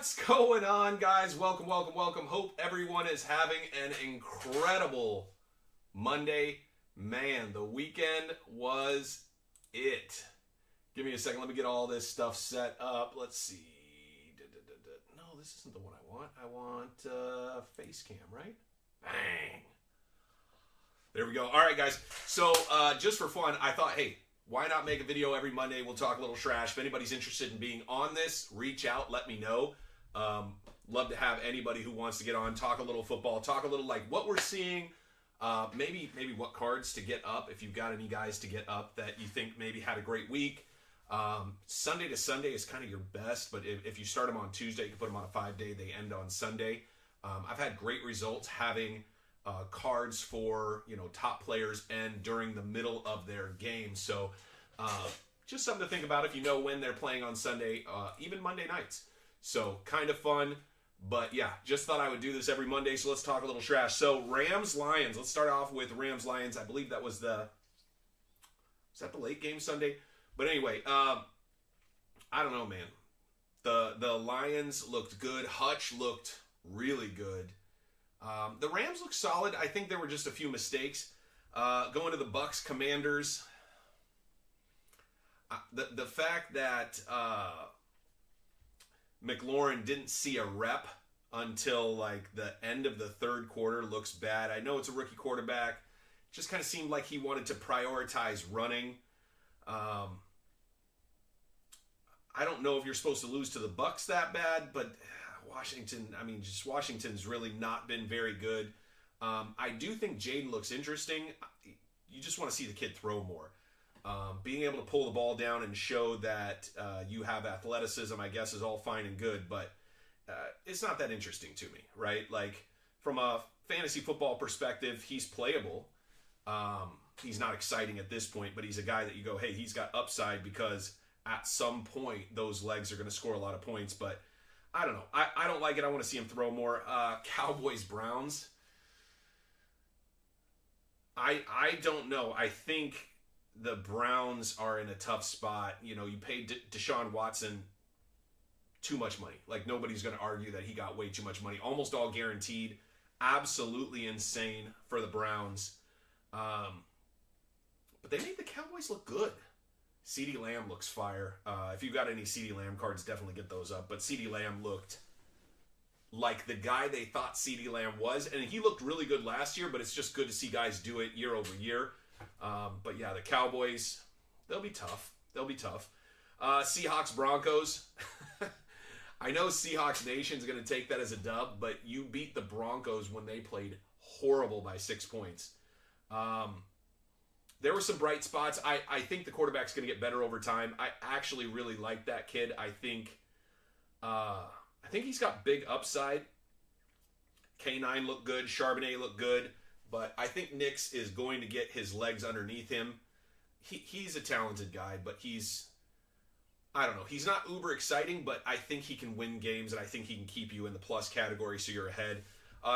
What's going on, guys? Welcome. Hope everyone is having an incredible Monday. Man, the weekend was it. Give me a second. Let me get all this stuff set up. Let's see. No, this isn't the one I want. I want face cam, right? Bang. There we go. All right, guys. So just for fun, I thought, hey, why not make a video every Monday? We'll talk a little trash. If anybody's interested in being on this, reach out. Let me know. Love to have anybody who wants to get on, talk a little football, talk a little like what we're seeing, maybe what cards to get up, if you've got any guys to get up that you think maybe had a great week. Sunday to Sunday is kind of your best, but if you start them on Tuesday, you can put them on a 5-day. They end on Sunday. I've had great results having cards for top players and during the middle of their game. So just something to think about if you know when they're playing on Sunday, even Monday nights. So kind of fun, but yeah, just thought I would do this every Monday. So let's talk a little trash. So Rams-Lions. Let's start off with Rams-Lions. I believe that was the late game Sunday? But anyway, I don't know, man. The Lions looked good. Hutch looked really good. The Rams looked solid. I think there were just a few mistakes. Going to the Bucks Commanders. The fact that McLaurin didn't see a rep until like the end of the third quarter looks bad. I know it's a rookie quarterback. Just kind of seemed like he wanted to prioritize running. I don't know if you're supposed to lose to the Bucks that bad, but Washington's really not been very good. I do think Jaden looks interesting. You just want to see the kid throw more. Being able to pull the ball down and show that you have athleticism, I guess, is all fine and good, but it's not that interesting to me, right? Like, from a fantasy football perspective, he's playable. He's not exciting at this point, but he's a guy that you go, hey, he's got upside because at some point those legs are going to score a lot of points, but I don't know. I don't like it. I want to see him throw more. Cowboys-Browns. I don't know. I think the Browns are in a tough spot. You paid Deshaun Watson too much money. Like, nobody's going to argue that he got way too much money. Almost all guaranteed. Absolutely insane for the Browns. But they made the Cowboys look good. CeeDee Lamb looks fire. If you've got any CeeDee Lamb cards, definitely get those up. But CeeDee Lamb looked like the guy they thought CeeDee Lamb was. And he looked really good last year, but it's just good to see guys do it year over year. But yeah, the Cowboys, they'll be tough. Seahawks, Broncos. I know Seahawks Nation's going to take that as a dub, but you beat the Broncos when they played horrible by 6 points. There were some bright spots. I think the quarterback's going to get better over time. I actually really like that kid. I think he's got big upside. K9 looked good. Charbonnet looked good. But I think Nix is going to get his legs underneath him. He's a talented guy, but I don't know. He's not uber exciting, but I think he can win games, and I think he can keep you in the plus category so you're ahead.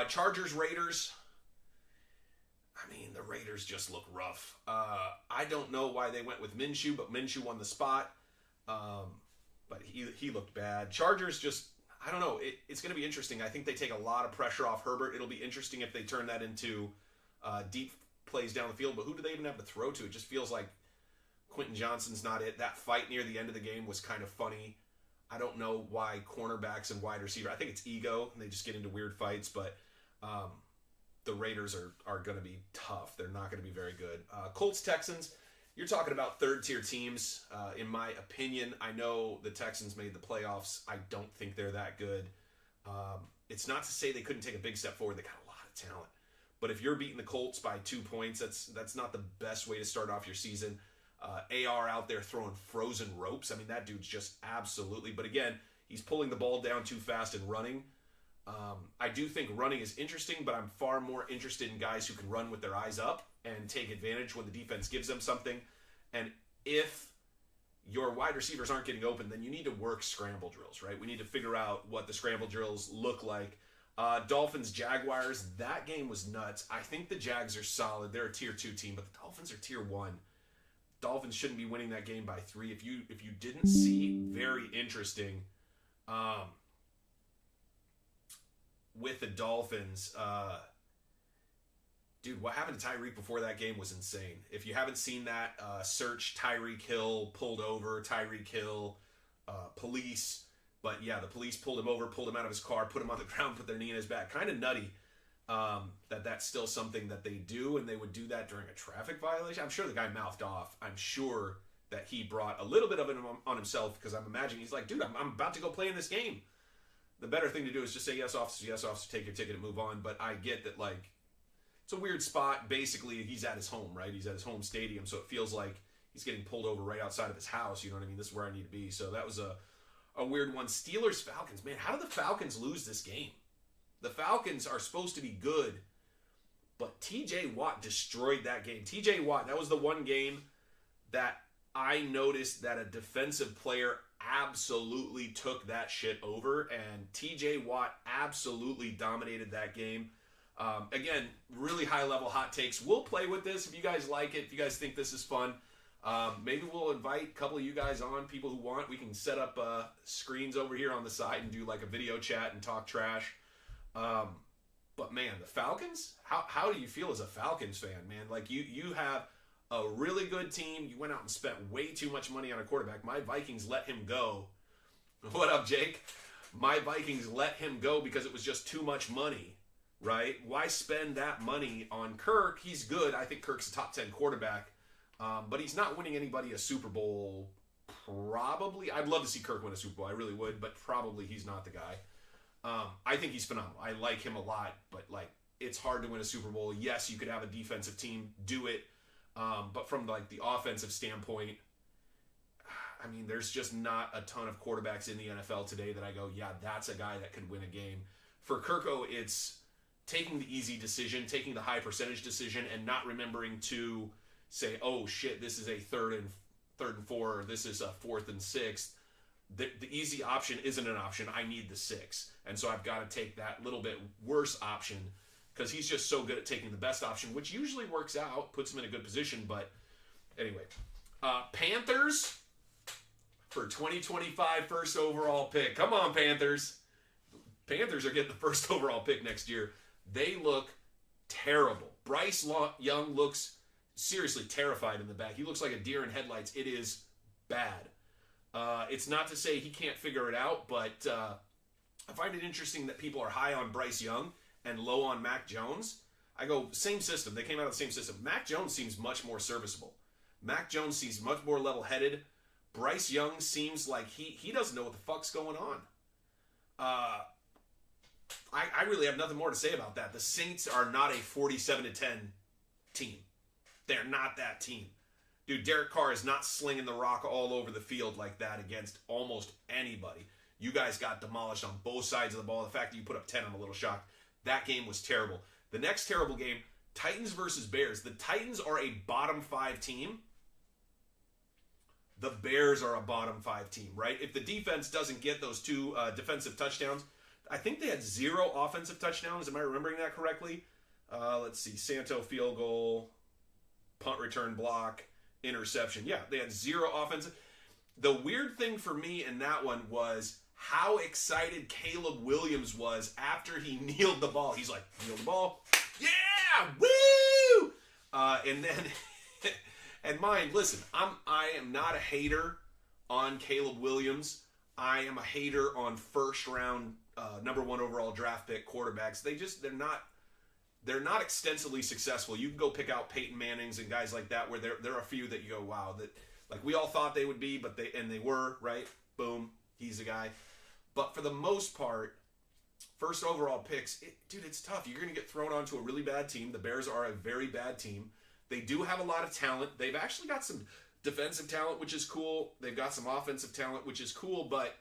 Chargers, Raiders. I mean, the Raiders just look rough. I don't know why they went with Minshew, but Minshew won the spot. But he looked bad. Chargers just, I don't know. It's going to be interesting. I think they take a lot of pressure off Herbert. It'll be interesting if they turn that into deep plays down the field. But who do they even have to throw to? It just feels like Quentin Johnson's not it. That fight near the end of the game was kind of funny. I don't know why cornerbacks and wide receiver. I think it's ego, and they just get into weird fights. But the Raiders are going to be tough. They're not going to be very good. Colts, Texans. You're talking about third-tier teams, in my opinion. I know the Texans made the playoffs. I don't think they're that good. It's not to say they couldn't take a big step forward. They got a lot of talent. But if you're beating the Colts by 2 points, that's not the best way to start off your season. AR out there throwing frozen ropes. I mean, that dude's just absolutely... But again, he's pulling the ball down too fast and running. I do think running is interesting, but I'm far more interested in guys who can run with their eyes up and take advantage when the defense gives them something. And if your wide receivers aren't getting open, then you need to work scramble drills, right? We need to figure out what the scramble drills look like. Dolphins, Jaguars, that game was nuts. I think the Jags are solid. They're a tier 2 team, but the Dolphins are tier 1. Dolphins shouldn't be winning that game by 3. If you didn't see, very interesting. with the Dolphins, dude, what happened to Tyreek before that game was insane. If you haven't seen that, search Tyreek Hill pulled over, Tyreek Hill, police. But yeah, the police pulled him over, pulled him out of his car, put him on the ground, put their knee in his back. Kind of nutty that's still something that they do, and they would do that during a traffic violation. I'm sure the guy mouthed off. I'm sure that he brought a little bit of it on himself, because I'm imagining he's like, dude, I'm about to go play in this game. The better thing to do is just say, yes, officer, take your ticket and move on. But I get that, like, it's a weird spot. Basically, he's at his home, right? He's at his home stadium, so it feels like he's getting pulled over right outside of his house. You know what I mean? This is where I need to be. So that was a weird one. Steelers-Falcons. Man, how did the Falcons lose this game? The Falcons are supposed to be good, but TJ Watt destroyed that game. TJ Watt, that was the one game that I noticed that a defensive player absolutely took that shit over, and TJ Watt absolutely dominated that game. Again, really high-level hot takes. We'll play with this if you guys like it, if you guys think this is fun. Maybe we'll invite a couple of you guys on, people who want. We can set up screens over here on the side and do like a video chat and talk trash. But man, the Falcons? How do you feel as a Falcons fan, man? Like, you have a really good team. You went out and spent way too much money on a quarterback. My Vikings let him go. What up, Jake? My Vikings let him go because it was just too much money, right? Why spend that money on Kirk? He's good. I think Kirk's a top 10 quarterback. But he's not winning anybody a Super Bowl, probably. I'd love to see Kirk win a Super Bowl. I really would, but probably he's not the guy. I think he's phenomenal. I like him a lot, but like, it's hard to win a Super Bowl. Yes, you could have a defensive team do it, but from like the offensive standpoint, I mean, there's just not a ton of quarterbacks in the NFL today that I go, yeah, that's a guy that could win a game. For Kirko, it's taking the easy decision, taking the high percentage decision, and not remembering to say, oh shit, this is a third and 4, or this is a 4th and 6. The easy option isn't an option. I need the 6. And so I've got to take that little bit worse option, because he's just so good at taking the best option, which usually works out, puts him in a good position. But anyway, Panthers for 2025 first overall pick. Come on, Panthers. Panthers are getting the first overall pick next year. They look terrible. Bryce Young looks seriously terrified in the back. He looks like a deer in headlights. It is bad. It's not to say he can't figure it out, but I find it interesting that people are high on Bryce Young and low on Mac Jones. I go, same system. They came out of the same system. Mac Jones seems much more serviceable. Mac Jones seems much more level-headed. Bryce Young seems like he doesn't know what the fuck's going on. I really have nothing more to say about that. The Saints are not a 47-10 team. They're not that team. Dude, Derek Carr is not slinging the rock all over the field like that against almost anybody. You guys got demolished on both sides of the ball. The fact that you put up 10, I'm a little shocked. That game was terrible. The next terrible game, Titans versus Bears. The Titans are a bottom 5 team. The Bears are a bottom 5 team, right? If the defense doesn't get those 2 defensive touchdowns, I think they had 0 offensive touchdowns. Am I remembering that correctly? Let's see. Santo field goal, punt return block, interception. Yeah, they had 0 offensive. The weird thing for me in that one was how excited Caleb Williams was after he kneeled the ball. He's like, kneel the ball. Yeah! Woo! And then, and mind, listen, I am not a hater on Caleb Williams. I am a hater on first round, number 1 overall draft pick quarterbacks. They're not extensively successful. You can go pick out Peyton Mannings and guys like that, where there are a few that you go, wow, that like we all thought they would be, but they were, right? Boom, he's the guy. But for the most part, first overall picks, dude, it's tough. You're going to get thrown onto a really bad team. The Bears are a very bad team. They do have a lot of talent. They've actually got some defensive talent, which is cool. They've got some offensive talent, which is cool, but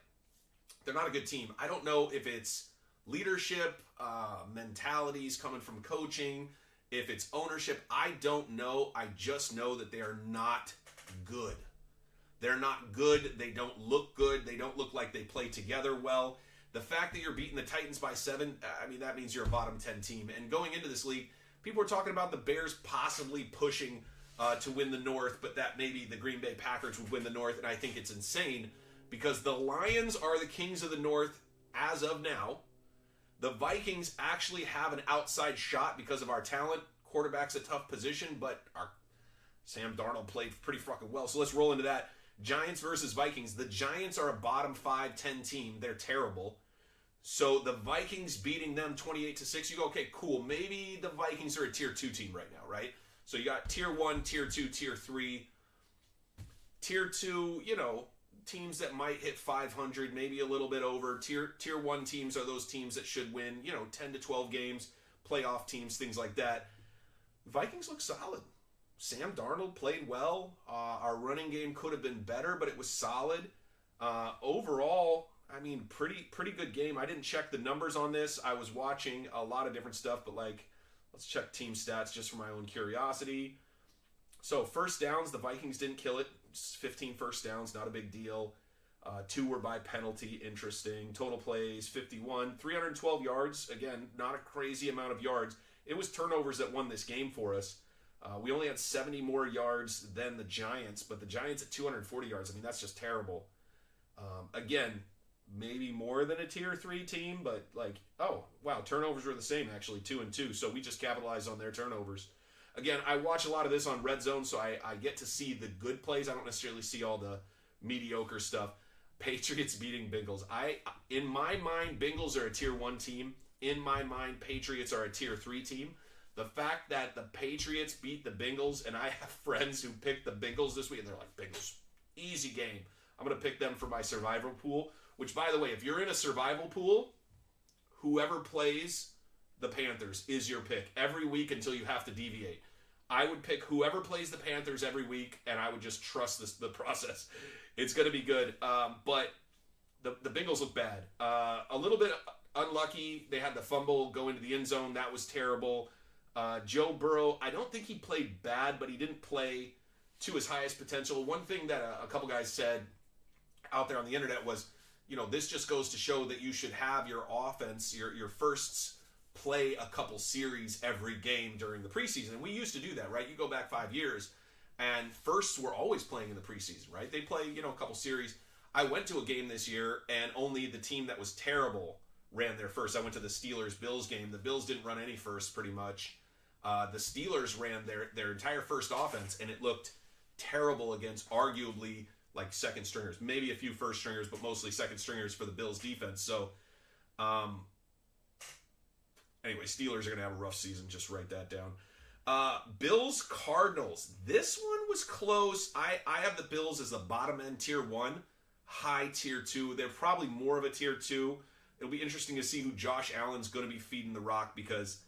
they're not a good team. I don't know if it's leadership, mentalities coming from coaching, if it's ownership. I don't know. I just know that they are not good. They're not good. They don't look good. They don't look like they play together well. The fact that you're beating the Titans by 7, I mean, that means you're a bottom 10 team. And going into this league, people were talking about the Bears possibly pushing to win the North, but that maybe the Green Bay Packers would win the North, and I think it's insane because the Lions are the kings of the North as of now. The Vikings actually have an outside shot because of our talent. Quarterback's a tough position, but our Sam Darnold played pretty fucking well. So let's roll into that. Giants versus Vikings. The Giants are a bottom 5-10 team. They're terrible. So the Vikings beating them 28-6, you go, okay, cool. Maybe the Vikings are a tier 2 team right now, right? So you got tier 1, tier 2, tier 3. Tier 2, teams that might hit 500, maybe a little bit over. Tier 1 teams are those teams that should win, 10 to 12 games, playoff teams, things like that. Vikings look solid. Sam Darnold played well. Our running game could have been better, but it was solid. Overall, I mean, pretty good game. I didn't check the numbers on this. I was watching a lot of different stuff, but let's check team stats just for my own curiosity. So first downs, the Vikings didn't kill it. 15 first downs, not a big deal. 2 were by penalty, interesting. Total plays, 51. 312 yards, again, not a crazy amount of yards. It was turnovers that won this game for us. We only had 70 more yards than the Giants, but the Giants at 240 yards, I mean, that's just terrible. Again, maybe more than a tier 3 team, but oh, wow, turnovers were the same, actually, 2 and 2, so we just capitalized on their turnovers. Again, I watch a lot of this on Red Zone, so I get to see the good plays. I don't necessarily see all the mediocre stuff. Patriots beating Bengals. In my mind, Bengals are a tier 1 team. In my mind, Patriots are a tier 3 team. The fact that the Patriots beat the Bengals, and I have friends who picked the Bengals this week, and they're like, Bengals, easy game. I'm going to pick them for my survival pool, which, by the way, if you're in a survival pool, whoever plays the Panthers is your pick every week until you have to deviate. I would pick whoever plays the Panthers every week, and I would just trust the process. It's going to be good. But the Bengals look bad. A little bit unlucky. They had the fumble go into the end zone. That was terrible. Joe Burrow, I don't think he played bad, but he didn't play to his highest potential. One thing that a couple guys said out there on the internet was, this just goes to show that you should have your offense, your firsts, play a couple series every game during the preseason. And we used to do that, right? You go back 5 years, and firsts were always playing in the preseason, right? They play, a couple series. I went to a game this year, and only the team that was terrible ran their first. I went to the Steelers-Bills game. The Bills didn't run any first, pretty much. The Steelers ran their entire first offense, and it looked terrible against arguably second stringers. Maybe a few first stringers, but mostly second stringers for the Bills defense. So, anyway, Steelers are going to have a rough season. Just write that down. Bills Cardinals. This one was close. I have the Bills as the bottom end tier 1, high tier 2. They're probably more of a tier 2. It'll be interesting to see who Josh Allen's going to be feeding the rock because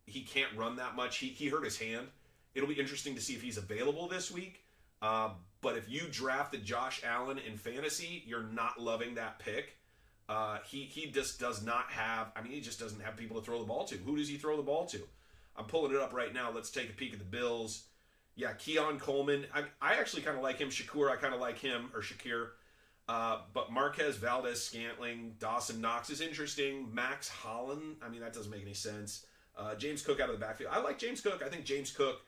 he can't run that much. He hurt his hand. It'll be interesting to see if he's available this week. But if you drafted Josh Allen in fantasy, you're not loving that pick. He just does not have, he just doesn't have people to throw the ball to. Who does he throw the ball to? I'm pulling it up right now. Let's take a peek at the Bills. Yeah, Keon Coleman. I actually kind of like him. Shakur, I kind of like him, or Shakir. But Marquez, Valdez, Scantling, Dawson Knox is interesting. Max Holland, that doesn't make any sense. James Cook out of the backfield. I like James Cook. I think James Cook,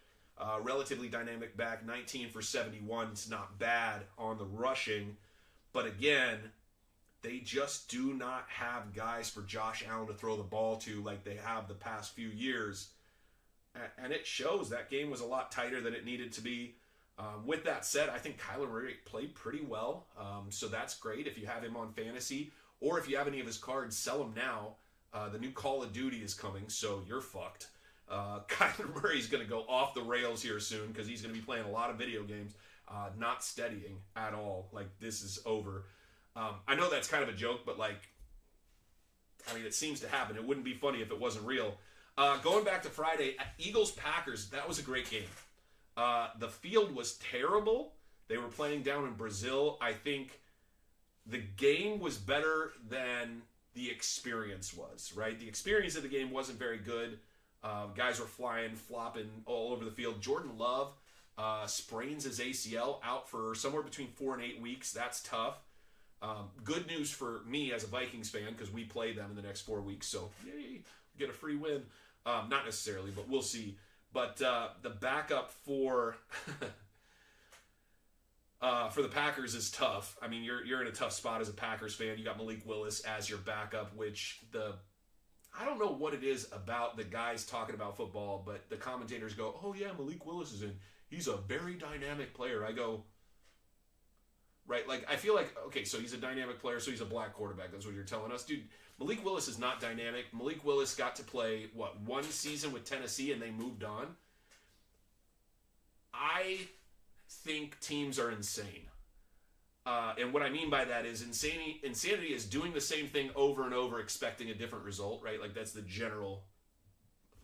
relatively dynamic back, 19 for 71. It's not bad on the rushing. But again, they just do not have guys for Josh Allen to throw the ball to like they have the past few years. And it shows. That game was a lot tighter than it needed to be. With that said, I think Kyler Murray played pretty well. So that's great if you have him on fantasy. Or if you have any of his cards, sell them now. The new Call of Duty is coming, so you're fucked. Kyler Murray's going to go off the rails here soon because he's going to be playing a lot of video games. Not steadying at all. This is over. I know that's kind of a joke, but it seems to happen. It wouldn't be funny if it wasn't real. Going back to Friday, Eagles-Packers, that was a great game. The field was terrible. They were playing down in Brazil. I think the game was better than the experience was, right? The experience of the game wasn't very good. Guys were flying, flopping all over the field. Jordan Love sprains his ACL, out for somewhere between 4 and 8 weeks. That's tough. Good news for me as a Vikings fan because we play them in the next 4 weeks. So, yay, get a free win. Not necessarily, but we'll see. But the backup for for the Packers is tough. I mean, you're in a tough spot as a Packers fan. You got Malik Willis as your backup, which I don't know what it is about the guys talking about football, but the commentators go, "Oh yeah, Malik Willis is in. He's a very dynamic player." I go, right? Like, I feel like, okay, so he's a dynamic player, so he's a black quarterback. That's what you're telling us, dude. Malik Willis is not dynamic. Malik Willis got to play one season with Tennessee, and they moved on. I think teams are insane. And what I mean by that is insanity is doing the same thing over and over expecting a different result, right? Like, that's the general,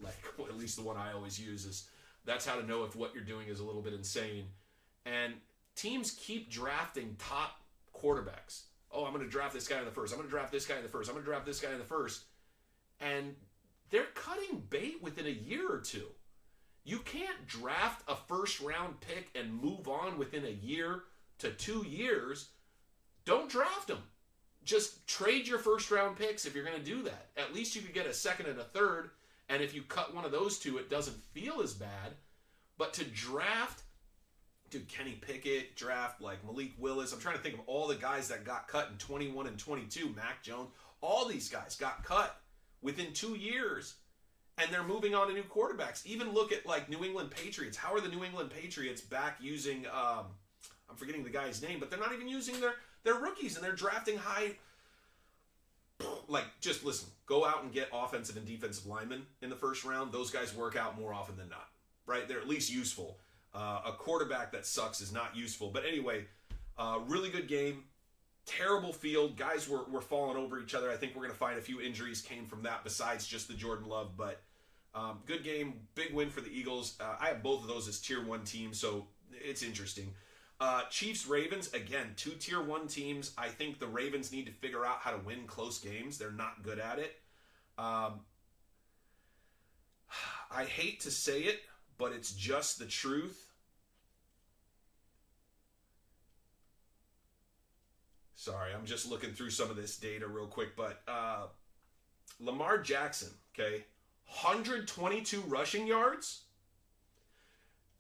like, at least the one I always use is that's how to know if what you're doing is a little bit insane. And teams keep drafting top quarterbacks. Oh, I'm going to draft this guy in the first. I'm going to draft this guy in the first. I'm going to draft this guy in the first. And they're cutting bait within a year or two. You can't draft a first-round pick and move on within a year to 2 years. Don't draft them. Just trade your first-round picks if you're going to do that. At least you could get a second and a third, and if you cut one of those two, it doesn't feel as bad. But to draft, dude, Kenny Pickett, draft like Malik Willis. I'm trying to think of all the guys that got cut in 21 and 22. Mac Jones. All these guys got cut within 2 years. And they're moving on to new quarterbacks. Even look at like New England Patriots. How are the New England Patriots back using, I'm forgetting the guy's name, but they're not even using their rookies, and they're drafting high. Like, just listen, go out and get offensive and defensive linemen in the first round. Those guys work out more often than not, right? They're at least useful. A quarterback that sucks is not useful. But anyway, really good game. Terrible field. Guys were falling over each other. I think we're going to find a few injuries came from that besides just the Jordan Love. But good game. Big win for the Eagles. I have both of those as Tier 1 teams, so it's interesting. Chiefs-Ravens, again, 2 Tier 1 teams. I think the Ravens need to figure out how to win close games. They're not good at it. I hate to say it, but it's just the truth. Sorry, I'm just looking through some of this data real quick, but Lamar Jackson, okay, 122 rushing yards.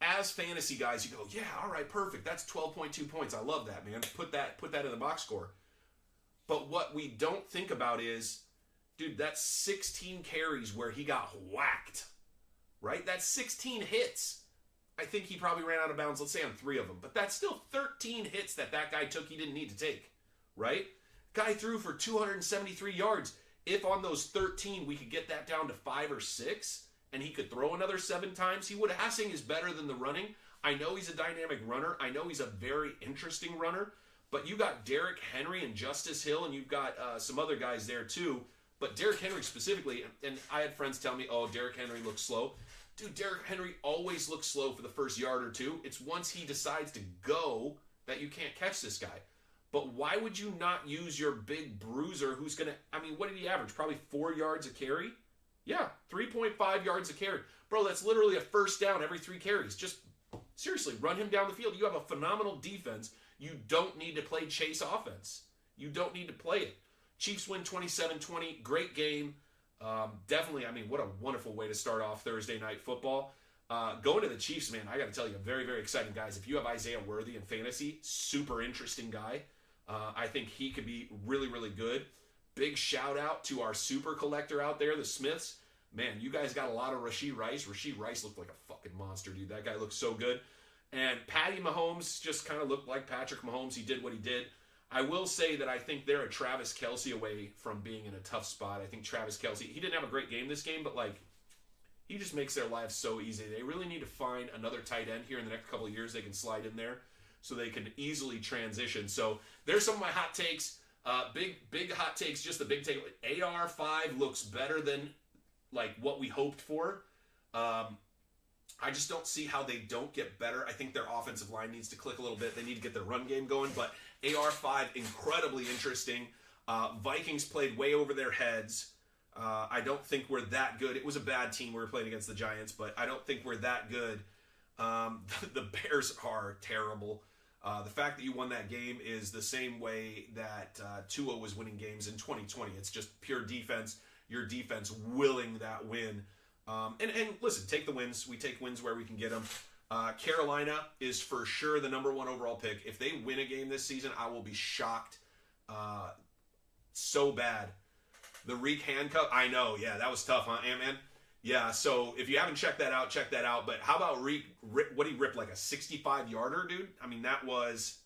As fantasy guys, you go, yeah, all right, perfect. That's 12.2 points. I love that, man. Put that in the box score. But what we don't think about is, dude, that's 16 carries where he got whacked, right? That's 16 hits. I think he probably ran out of bounds, let's say, on 3 of them. But that's still 13 hits that guy took he didn't need to take. Right? Guy threw for 273 yards. If on those 13 we could get that down to 5 or 6 and he could throw another 7 times, he would. Passing is better than the running. I know he's a dynamic runner. I know he's a very interesting runner. But you got Derrick Henry and Justice Hill, and you've got some other guys there too. But Derrick Henry specifically, and I had friends tell me, oh, Derrick Henry looks slow. Dude, Derrick Henry always looks slow for the first yard or two. It's once he decides to go that you can't catch this guy. But why would you not use your big bruiser who's going to, I mean, what did he average? Probably 4 yards a carry? Yeah, 3.5 yards a carry. Bro, that's literally a first down every 3 carries. Just, seriously, run him down the field. You have a phenomenal defense. You don't need to play chase offense. You don't need to play it. Chiefs win 27-20. Great game. Definitely, I mean, what a wonderful way to start off Thursday night football. Going to the Chiefs, man, I got to tell you, very, very exciting guys. If you have Isaiah Worthy in fantasy, super interesting guy. I think he could be really, really good. Big shout out to our super collector out there, the Smiths. Man, you guys got a lot of Rashee Rice. Rashee Rice looked like a fucking monster, dude. That guy looked so good. And Patty Mahomes just kind of looked like Patrick Mahomes. He did what he did. I will say that I think they're a Travis Kelce away from being in a tough spot. I think Travis Kelce, he didn't have a great game this game, but like, he just makes their lives so easy. They really need to find another tight end here in the next couple of years they can slide in there so they can easily transition. So there's some of my hot takes. Big hot takes, just the big take. AR5 looks better than like what we hoped for. I just don't see how they don't get better. I think their offensive line needs to click a little bit. They need to get their run game going. But AR5, incredibly interesting. Vikings played way over their heads. I don't think we're that good. It was a bad team we were playing against the Giants, but I don't think we're that good. The Bears are terrible. The fact that you won that game is the same way that Tua was winning games in 2020. It's just pure defense. Your defense willing that win. And listen, take the wins. We take wins where we can get them. Carolina is for sure the number 1 overall pick. If they win a game this season, I will be shocked so bad. The Reek handcuff, I know, yeah, that was tough, huh, Ant-Man? Yeah, so if you haven't checked that out, check that out. But how about Reek, what he ripped, like a 65-yarder, dude? I mean, that was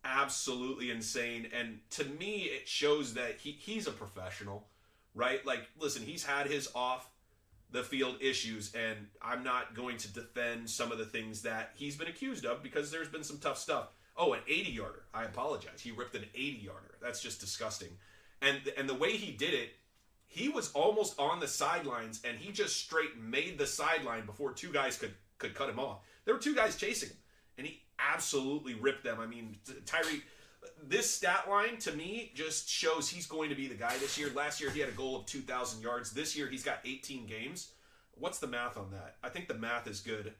absolutely insane. And to me, it shows that he's a professional, right? Like, listen, he's had his off-the-field issues, and I'm not going to defend some of the things that he's been accused of because there's been some tough stuff. Oh, an 80-yarder. I apologize. He ripped an 80-yarder. That's just disgusting. And the way he did it, he was almost on the sidelines, and he just straight made the sideline before 2 guys could cut him off. There were 2 guys chasing him, and he absolutely ripped them. I mean, Tyreek, this stat line, to me, just shows he's going to be the guy this year. Last year, he had a goal of 2,000 yards. This year, he's got 18 games. What's the math on that? I think the math is good.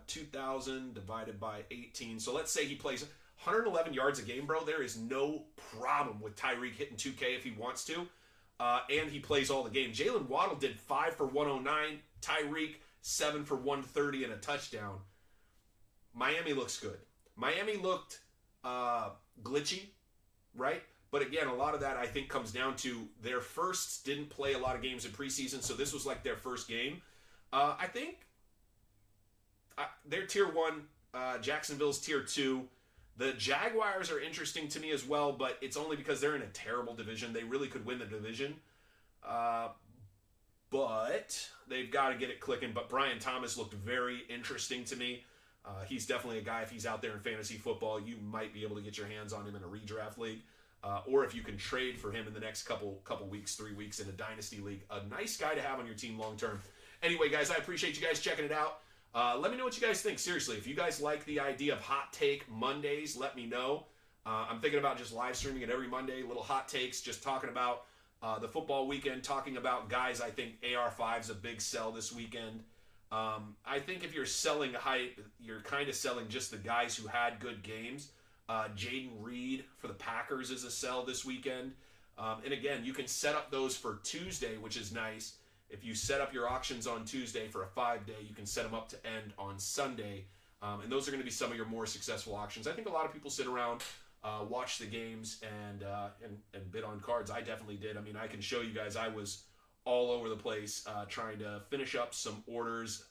2,000 divided by 18. So let's say he plays 111 yards a game, bro. There is no problem with Tyreek hitting 2K if he wants to. And he plays all the games. Jalen Waddle did 5 for 109. Tyreek, 7 for 130 and a touchdown. Miami looks good. Miami looked glitchy, right? But again, a lot of that I think comes down to their firsts didn't play a lot of games in preseason, so this was like their first game. I think they're tier 1. Jacksonville's tier 2. The Jaguars are interesting to me as well, but it's only because they're in a terrible division. They really could win the division. But they've got to get it clicking. But Brian Thomas looked very interesting to me. He's definitely a guy, if he's out there in fantasy football, you might be able to get your hands on him in a redraft league. Or if you can trade for him in the next couple weeks, 3 weeks in a dynasty league. A nice guy to have on your team long term. Anyway, guys, I appreciate you guys checking it out. Let me know what you guys think. Seriously, if you guys like the idea of Hot Take Mondays, let me know. I'm thinking about just live streaming it every Monday, little hot takes, just talking about the football weekend, talking about guys I think AR5's a big sell this weekend. I think if you're selling hype, you're kind of selling just the guys who had good games. Jaden Reed for the Packers is a sell this weekend. And again, you can set up those for Tuesday, which is nice. If you set up your auctions on Tuesday for a 5-day, you can set them up to end on Sunday. And those are going to be some of your more successful auctions. I think a lot of people sit around, watch the games, and bid on cards. I definitely did. I mean, I can show you guys I was all over the place trying to finish up some orders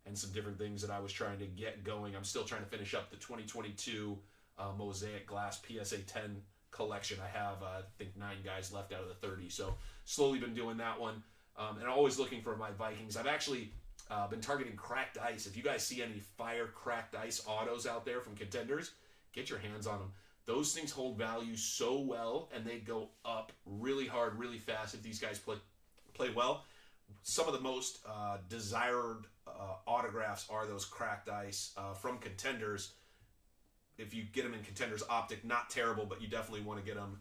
and some different things that I was trying to get going. I'm still trying to finish up the 2022 Mosaic Glass PSA 10 collection. I have, I think, 9 guys left out of the 30. So slowly been doing that one. And always looking for my Vikings. I've actually been targeting cracked ice. If you guys see any fire cracked ice autos out there from contenders, get your hands on them. Those things hold value so well, and they go up really hard, really fast if these guys play well. Some of the most desired autographs are those cracked ice from contenders. If you get them in Contenders Optic, not terrible, but you definitely want to get them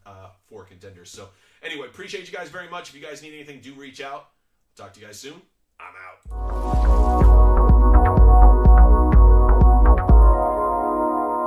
for Contenders. So anyway, appreciate you guys very much. If you guys need anything, do reach out. Talk to you guys soon.